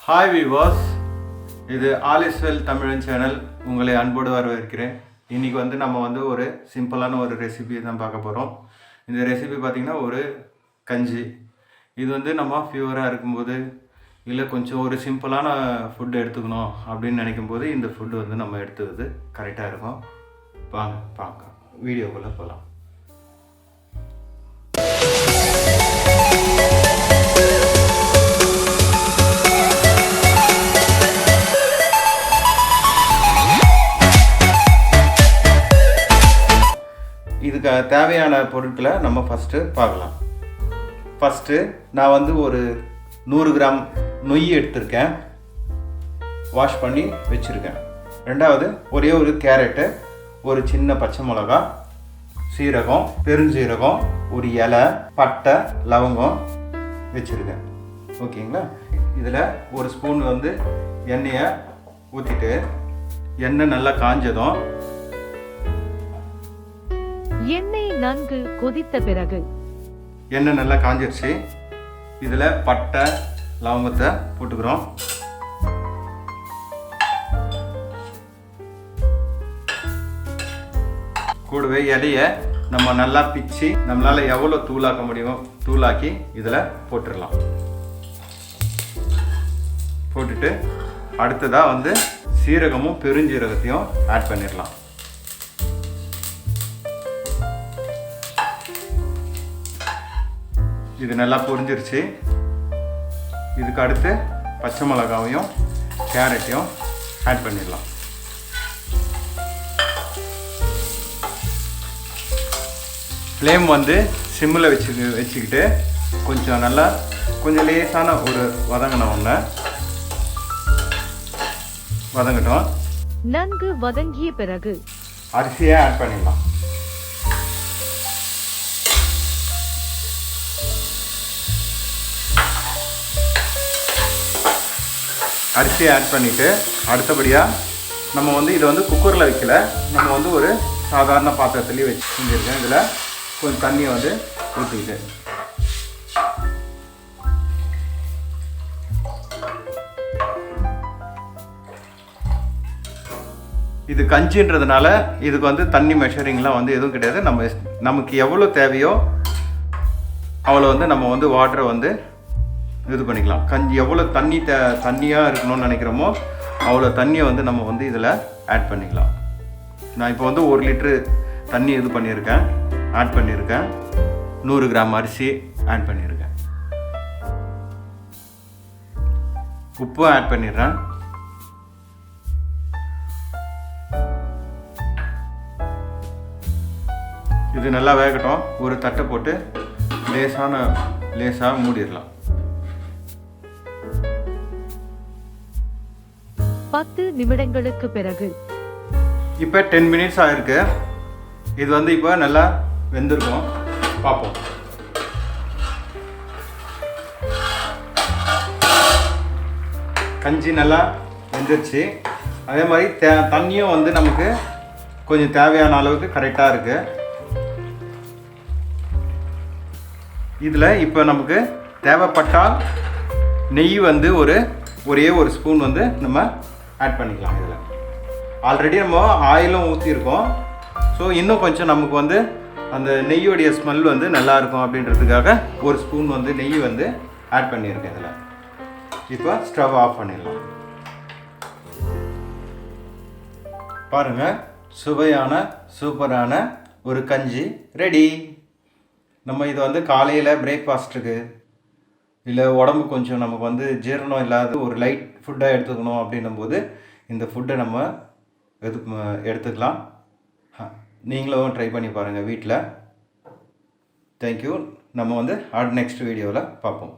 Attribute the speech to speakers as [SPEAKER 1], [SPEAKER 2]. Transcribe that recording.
[SPEAKER 1] Hi viewers, இது all is well தமிழன் channel. உங்களை அன்போடு வரவேற்கிறேன். இன்றைக்கி நம்ம ஒரு சிம்பிளான ஒரு ரெசிபி தான் பார்க்க போகிறோம். இந்த ரெசிபி பார்த்திங்கன்னா ஒரு கஞ்சி. இது நம்ம ஃபீவராக இருக்கும்போது இல்லை கொஞ்சம் ஒரு சிம்பிளான ஃபுட்டு எடுத்துக்கணும் அப்படின்னு நினைக்கும்போது இந்த ஃபுட்டு நம்ம எடுத்துக்கிறது கரெக்டாக இருக்கும். வாங்க பார்க்க வீடியோக்குள்ளே போகலாம். இதுக்கு தேவையான பொருட்களை நம்ம ஃபஸ்ட்டு பார்க்கலாம். ஃபஸ்ட்டு நான் ஒரு 100 கிராம் நொய் எடுத்திருக்கேன், வாஷ் பண்ணி வச்சுருக்கேன். ரெண்டாவது ஒரே ஒரு கேரட்டு, ஒரு சின்ன பச்சை மிளகா, சீரகம், பெருஞ்சீரகம், ஒரு இலை, பட்டை, லவங்கம் வச்சுருக்கேன். ஓகேங்களா? இதில் ஒரு ஸ்பூன் எண்ணெயை ஊற்றிட்டு எண்ணெய் நல்லா காஞ்சதும்
[SPEAKER 2] எண்ணெய் நன்கு கொதித்த பிறகு
[SPEAKER 1] எண்ணெய் நல்லா காஞ்சிருச்சு. இதில் பட்டை லவங்கத்தை போட்டுக்கிறோம். கூடவே இலையை நம்ம நல்லா பிச்சு நம்மளால் எவ்வளோ தூளாக்க முடியுமோ தூளாக்கி இதில் போட்டுடலாம். போட்டுட்டு அடுத்ததாக சீரகமும் பெருஞ்சீரகத்தையும் ஆட் பண்ணிடலாம். இது நல்லா பொரிஞ்சிருச்சு. இதுக்கு அடுத்து பச்சை மிளகாவையும் கேரட்டையும் ஆட் பண்ணிடலாம். ஃப்ளேம் சிம்மில் வச்சுக்கிட்டு கொஞ்சம் லேசான ஒரு வதங்கட்டும்.
[SPEAKER 2] நன்கு வதங்கிய பிறகு
[SPEAKER 1] அரிசியை ஆட் பண்ணிடலாம். அரிசியை ஆட் பண்ணிவிட்டு அடுத்தபடியாக நம்ம இதை குக்கரில் வைக்கல, நம்ம ஒரு சாதாரண பாத்திரத்துலேயே வச்சு செஞ்சுருக்கேன். இதில் கொஞ்சம் தண்ணியை ஊற்றிக்கிட்டு இது கஞ்சின்றதுனால இதுக்கு தண்ணி மெஷரிங்லாம் எதுவும் கிடையாது. நமக்கு எவ்வளோ தேவையோ அவ்வளோ நம்ம வாட்டரை இது பண்ணிக்கலாம். கஞ்சி எவ்வளோ தண்ணியாக இருக்கணும்னு நினைக்கிறோமோ அவ்வளோ தண்ணியை நம்ம இதில் ஆட் பண்ணிக்கலாம். நான் இப்போ 1 லிட்ரு தண்ணி ஆட் பண்ணியிருக்கேன். 100 கிராம் அரிசி ஆட் பண்ணியிருக்கேன். உப்பு ஆட் பண்ணிடுறேன். இது நல்லா வேகட்டும். ஒரு தட்டை போட்டு லேசாக மூடிடலாம்.
[SPEAKER 2] 10 நிமிடங்களுக்கு பிறகு
[SPEAKER 1] இப்போ 10 மினிட்ஸ் ஆகிருக்கு. இது இப்போ நல்லா வெந்திருக்கும். பார்ப்போம். கஞ்சி நல்லா வெந்துருச்சு. அதே மாதிரி தண்ணியும் நமக்கு கொஞ்சம் தேவையான அளவுக்கு கரெக்டாக இருக்குது. இதில் இப்போ நமக்கு தேவைப்பட்டால் நெய் ஒரே ஒரு ஸ்பூன் நம்ம ஆட் பண்ணிக்கலாம். இதில் ஆல்ரெடி நம்ம ஆயிலும் ஊற்றிருக்கோம். ஸோ இன்னும் கொஞ்சம் நமக்கு அந்த நெய்யோடைய ஸ்மெல் நல்லாயிருக்கும் அப்படின்றதுக்காக ஒரு ஸ்பூன் நெய் ஆட் பண்ணியிருக்கேன் இதில். இப்போ ஸ்டவ் ஆஃப் பண்ணிடலாம். பாருங்கள், சுவையான சூப்பரான ஒரு கஞ்சி ரெடி. நம்ம இது காலையில் பிரேக்ஃபாஸ்ட்டுக்கு இல்லை உடம்பு கொஞ்சம் நமக்கு ஜீரணம் இல்லாத ஒரு லைட் ஃபுட்டாக எடுத்துக்கணும் அப்படின்னும் போது இந்த ஃபுட்டை நம்ம எடுத்துக்கலாம். நீங்களும் ட்ரை பண்ணி பாருங்கள் வீட்டில். தேங்க்யூ. நம்ம நெக்ஸ்ட் வீடியோவில் பார்ப்போம்.